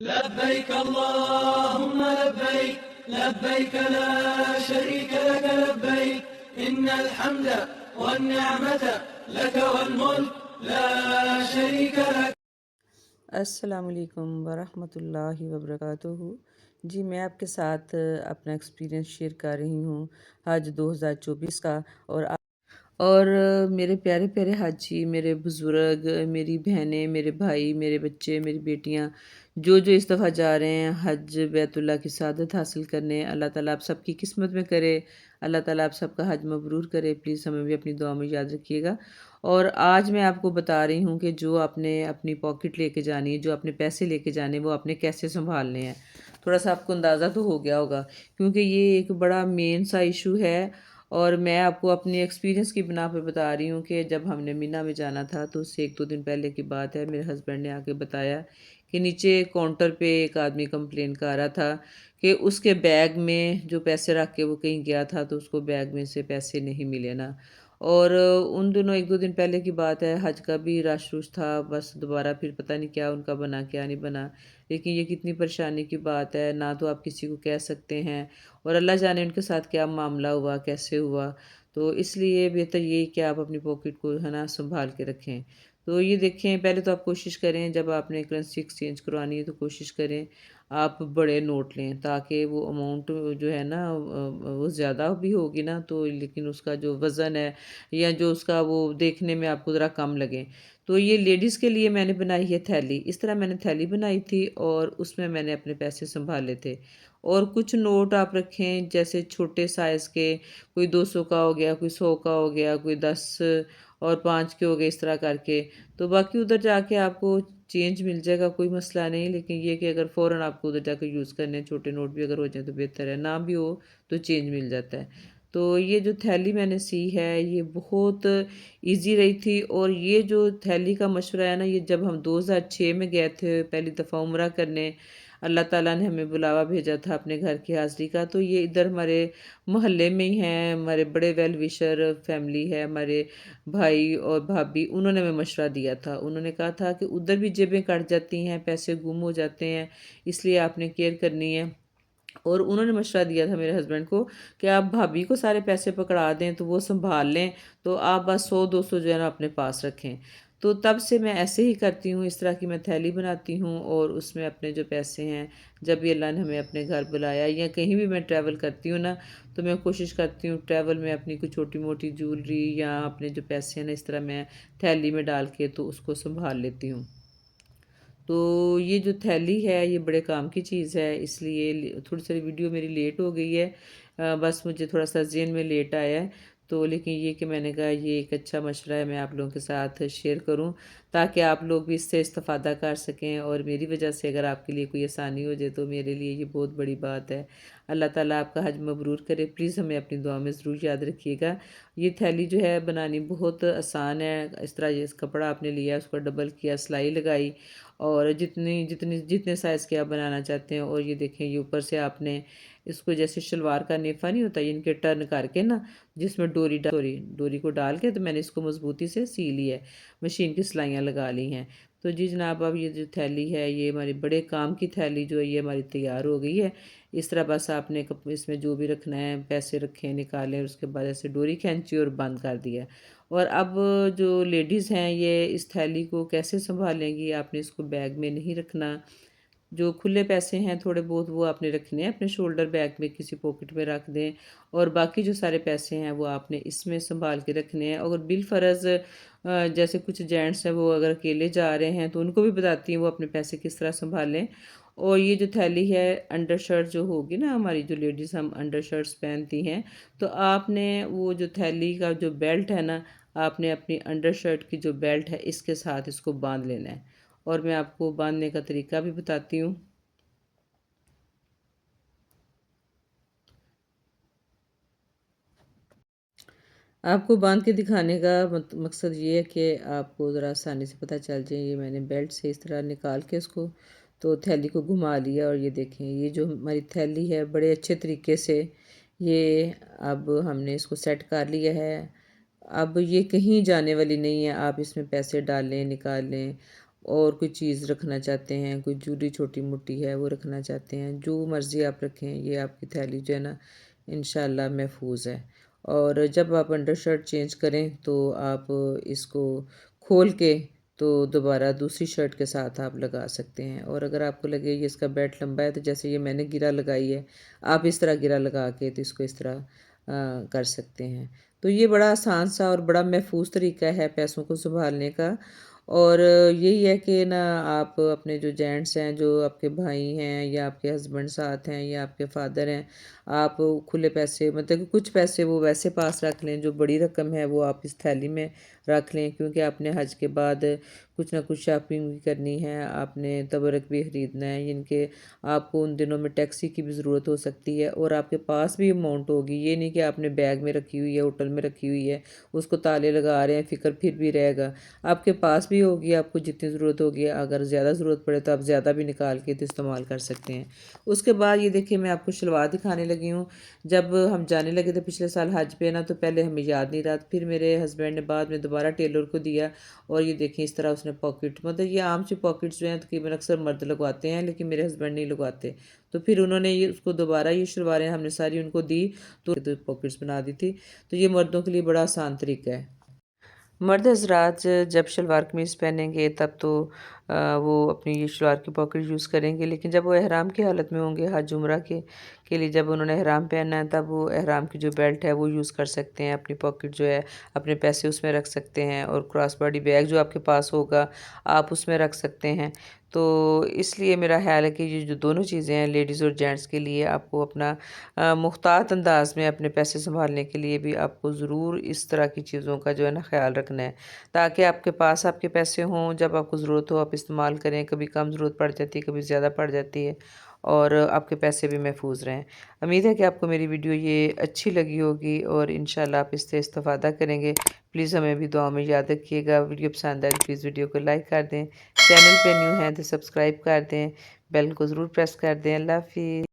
لبيك اللهم لبيك لبيك لا شريك لك لبيك إن الحمد والنعمة لك والملك لا شريك لك. السلام علیکم ورحمۃ اللہ وبرکاتہ. جی میں آپ کے ساتھ اپنا ایکسپیرینس شیئر کر رہی ہوں حج 2024 کا. اور میرے پیارے پیارے حاجی، میرے بزرگ، میری بہنیں، میرے بھائی، میرے بچے، میری بیٹیاں جو اس دفعہ جا رہے ہیں حج بیت اللہ کی سعادت حاصل کرنے، اللہ تعالیٰ آپ سب کی قسمت میں کرے، اللہ تعالیٰ آپ سب کا حج مبرور کرے. پلیز ہمیں بھی اپنی دعا میں یاد رکھیے گا. اور آج میں آپ کو بتا رہی ہوں کہ جو آپ نے اپنی پاکٹ لے کے جانی ہے، جو اپنے پیسے لے کے جانے، وہ آپ نے کیسے سنبھالنے ہیں. تھوڑا سا آپ کو اندازہ تو ہو گیا ہوگا کیونکہ یہ ایک بڑا مین سا ایشو ہے. اور میں آپ کو اپنی ایکسپیرینس کی بنا پہ بتا رہی ہوں کہ جب ہم نے مینا میں جانا تھا تو اس سے 1-2 دن پہلے کی بات ہے، میرے ہسبینڈ نے آ کے بتایا کہ نیچے کاؤنٹر پہ ایک آدمی کمپلین کر رہا تھا کہ اس کے بیگ میں جو پیسے رکھ کے وہ کہیں گیا تھا تو اس کو بیگ میں سے پیسے نہیں ملے نا. اور ان دنوں 1-2 دن پہلے کی بات ہے، حج کا بھی رش تھا، بس دوبارہ پھر پتہ نہیں کیا ان کا بنا کیا نہیں بنا. لیکن یہ کتنی پریشانی کی بات ہے، نہ تو آپ کسی کو کہہ سکتے ہیں، اور اللہ جانے ان کے ساتھ کیا معاملہ ہوا، کیسے ہوا. تو اس لیے بہتر یہی کہ آپ اپنی پاکٹ کو ہے نا سنبھال کے رکھیں. تو یہ دیکھیں، پہلے تو آپ کوشش کریں جب آپ نے کرنسی ایکسچینج کروانی ہے تو کوشش کریں آپ بڑے نوٹ لیں، تاکہ وہ اماؤنٹ جو ہے نا وہ زیادہ بھی ہوگی نا تو لیکن اس کا جو وزن ہے یا جو اس کا وہ دیکھنے میں آپ کو ذرا کم لگیں. تو یہ لیڈیز کے لیے میں نے بنائی ہے تھیلی. اس طرح میں نے تھیلی بنائی تھی اور اس میں میں نے اپنے پیسے سنبھالے تھے. اور کچھ نوٹ آپ رکھیں جیسے چھوٹے سائز کے، کوئی 200 کا ہو گیا، کوئی 100 کا ہو گیا، کوئی 10 اور 5 کے ہو گئے، اس طرح کر کے. تو باقی ادھر جا کے آپ کو چینج مل جائے گا، کوئی مسئلہ نہیں. لیکن یہ کہ اگر فوراً آپ کو ادھر جا کے یوز کرنے ہیں، چھوٹے نوٹ بھی اگر ہو جائیں تو بہتر ہے، نہ بھی ہو تو چینج مل جاتا ہے. تو یہ جو تھیلی میں نے سی ہے یہ بہت ایزی رہی تھی. اور یہ جو تھیلی کا مشورہ ہے نا، یہ جب ہم 2006 میں گئے تھے پہلی دفعہ عمرہ کرنے، اللہ تعالیٰ نے ہمیں بلاوا بھیجا تھا اپنے گھر کی حاضری کا. تو یہ ادھر ہمارے محلے میں ہی ہیں، ہمارے بڑے ویل وشر فیملی ہے، ہمارے بھائی اور بھابھی، انہوں نے ہمیں مشورہ دیا تھا. انہوں نے کہا تھا کہ ادھر بھی جیبیں کٹ جاتی ہیں، پیسے گم ہو جاتے ہیں، اس لیے آپ نے کیئر کرنی ہے. اور انہوں نے مشورہ دیا تھا میرے ہسبینڈ کو کہ آپ بھابھی کو سارے پیسے پکڑا دیں تو وہ سنبھال لیں، تو آپ بس 100-200 جو ہے نا اپنے پاس رکھیں. تو تب سے میں ایسے ہی کرتی ہوں، اس طرح کی میں تھیلی بناتی ہوں اور اس میں اپنے جو پیسے ہیں، جب بھی اللہ نے ہمیں اپنے گھر بلایا یا کہیں بھی میں ٹریول کرتی ہوں نا، تو میں کوشش کرتی ہوں ٹریول میں اپنی کوئی چھوٹی موٹی جولری یا اپنے جو پیسے ہیں نا اس طرح میں تھیلی میں ڈال کے تو اس کو سنبھال لیتی ہوں. تو یہ جو تھیلی ہے یہ بڑے کام کی چیز ہے، اس لیے تھوڑی سی ویڈیو میری لیٹ ہو گئی ہے. بس مجھے تھوڑا سا ذہن میں لیٹ آیا ہے. تو لیکن یہ کہ میں نے کہا یہ ایک اچھا مشورہ ہے، میں آپ لوگوں کے ساتھ شیئر کروں تاکہ آپ لوگ بھی اس سے استفادہ کر سکیں. اور میری وجہ سے اگر آپ کے لیے کوئی آسانی ہو جائے تو میرے لیے یہ بہت بڑی بات ہے. اللہ تعالیٰ آپ کا حج مبرور کرے. پلیز ہمیں اپنی دعا میں ضرور یاد رکھیے گا. یہ تھیلی جو ہے بنانی بہت آسان ہے. اس طرح یہ کپڑا آپ نے لیا، اس کو ڈبل کیا، سلائی لگائی، اور جتنے سائز کے آپ بنانا چاہتے ہیں. اور یہ دیکھیں یہ اوپر سے آپ نے اس کو جیسے شلوار کا نیفا نہیں ہوتا، ان کے ٹرن کر کے نا جس میں ڈوری کو ڈال کے تو میں نے اس کو مضبوطی سے سی لی ہے، مشین کی سلائیاں لگا لی ہیں. تو جی جناب، اب یہ جو تھیلی ہے یہ ہماری بڑے کام کی تھیلی جو ہے یہ ہماری تیار ہو گئی ہے. اس طرح بس آپ نے اس میں جو بھی رکھنا ہے پیسے رکھیں، نکالیں، اس کے بعد ایسے ڈوری کھینچی اور بند کر دیا. اور اب جو لیڈیز ہیں یہ اس تھیلی کو کیسے سنبھالیں گی، آپ نے اس کو بیگ میں نہیں رکھنا. جو کھلے پیسے ہیں تھوڑے بہت وہ آپ نے رکھنے ہیں اپنے شولڈر بیگ میں، کسی پاکٹ میں رکھ دیں. اور باقی جو سارے پیسے ہیں وہ آپ نے اس میں سنبھال کے رکھنے ہیں. اور بالفرض جیسے کچھ جینٹس ہیں وہ اگر اکیلے جا رہے ہیں تو ان کو بھی بتاتی ہیں وہ اپنے پیسے کس طرح سنبھالیں. اور یہ جو تھیلی ہے، انڈر شرٹ جو ہوگی نا ہماری جو لیڈیز ہم انڈر شرٹس پہنتی ہیں، تو آپ نے وہ جو تھیلی کا جو بیلٹ ہے نا، آپ نے اپنی انڈر شرٹ کی جو بیلٹ ہے اس کے ساتھ اس کو باندھ لینا ہے. اور میں آپ کو باندھنے کا طریقہ بھی بتاتی ہوں. آپ کو باندھ کے دکھانے کا مقصد یہ ہے کہ آپ کو ذرا آسانی سے پتہ چل جائے. یہ میں نے بیلٹ سے اس طرح نکال کے اس کو تو تھیلی کو گھما لیا. اور یہ دیکھیں یہ جو ہماری تھیلی ہے بڑے اچھے طریقے سے یہ اب ہم نے اس کو سیٹ کر لیا ہے. اب یہ کہیں جانے والی نہیں ہے، آپ اس میں پیسے ڈالیں نکالیں. اور کوئی چیز رکھنا چاہتے ہیں، کوئی جولی چھوٹی موٹی ہے وہ رکھنا چاہتے ہیں، جو مرضی آپ رکھیں، یہ آپ کی تھیلی جو ہے نا انشاءاللہ محفوظ ہے۔ اور جب آپ انڈر شرٹ چینج کریں تو آپ اس کو کھول کے تو دوبارہ دوسری شرٹ کے ساتھ آپ لگا سکتے ہیں۔ اور اگر آپ کو لگے یہ اس کا بیلٹ لمبا ہے تو جیسے یہ میں نے گرہ لگائی ہے، آپ اس طرح گرہ لگا کے تو اس کو اس طرح کر سکتے ہیں۔ تو یہ بڑا آسان سا اور بڑا محفوظ طریقہ ہے پیسوں کو سنبھالنے کا۔ اور یہی ہے کہ نا آپ اپنے جو جینٹس ہیں، جو آپ کے بھائی ہیں یا آپ کے ہسبینڈ ساتھ ہیں یا آپ کے فادر ہیں، آپ کھلے پیسے مطلب کہ کچھ پیسے وہ ویسے پاس رکھ لیں، جو بڑی رقم ہے وہ آپ اس تھیلی میں رکھ لیں، کیونکہ آپ نے حج کے بعد کچھ نہ کچھ شاپنگ بھی کرنی ہے، آپ نے تبرک بھی خریدنا ہے، یعنی کہ آپ کو ان دنوں میں ٹیکسی کی بھی ضرورت ہو سکتی ہے اور آپ کے پاس بھی اماؤنٹ ہوگی۔ یہ نہیں کہ آپ نے بیگ میں رکھی ہوئی ہے، ہوٹل میں رکھی ہوئی ہے، اس کو تالے لگا رہے ہیں، فکر پھر بھی رہے گا، آپ کے پاس بھی ہوگی، آپ کو جتنی ضرورت ہوگی، اگر زیادہ ضرورت پڑے تو آپ زیادہ بھی نکال کے تو استعمال کر سکتے ہیں۔ اس کے بعد یہ دیکھیں میں آپ کو شلوار دکھانے لگی ہوں۔ جب ہم جانے لگے تھے پچھلے سال حج پہ نا، تو پہلے ہمیں یاد نہیں رہا، پھر میرے ہسبینڈ نے بعد میں دوبارہ ٹیلر کو دیا، اور یہ دیکھیں اس طرح اس نے پاکٹ، مطلب یہ عام سی پاکٹس جو ہیں تقریباً اکثر مرد لگواتے ہیں لیکن میرے ہسبینڈ نہیں لگواتے، تو پھر انہوں نے یہ اس کو دوبارہ یہ شلواریں ہم نے ساری ان کو دی تو پاکٹس بنا دی تھی۔ تو یہ مردوں کے لیے بڑا آسان طریقہ ہے۔ مرد حضرات جب شلوار قمیض پہنیں گے تب تو وہ اپنی یہ شلوار کی پاکٹ یوز کریں گے، لیکن جب وہ احرام کی حالت میں ہوں گے، حج عمرہ کے لیے جب انہوں نے احرام پہننا ہے، تب وہ احرام کی جو بیلٹ ہے وہ یوز کر سکتے ہیں، اپنی پاکٹ جو ہے اپنے پیسے اس میں رکھ سکتے ہیں، اور کراس باڈی بیگ جو آپ کے پاس ہوگا آپ اس میں رکھ سکتے ہیں۔ تو اس لیے میرا خیال ہے کہ یہ جو دونوں چیزیں ہیں لیڈیز اور جینٹس کے لیے، آپ کو اپنا محتاط انداز میں اپنے پیسے سنبھالنے کے لیے بھی آپ کو ضرور اس طرح کی چیزوں کا جو ہے نا خیال رکھنا ہے، تاکہ آپ کے پاس آپ کے پیسے ہوں، جب آپ کو ضرورت ہو آپ استعمال کریں، کبھی کم ضرورت پڑ جاتی ہے، کبھی زیادہ پڑ جاتی ہے، اور آپ کے پیسے بھی محفوظ رہیں۔ امید ہے کہ آپ کو میری ویڈیو یہ اچھی لگی ہوگی اور انشاءاللہ آپ اس سے استفادہ کریں گے۔ پلیز ہمیں بھی دعا میں یاد رکھیے گا۔ ویڈیو پسند آئے تو پلیز ویڈیو کو لائک کر دیں، چینل پہ نیو ہیں تو سبسکرائب کر دیں، بیل کو ضرور پریس کر دیں۔ اللہ حافظ۔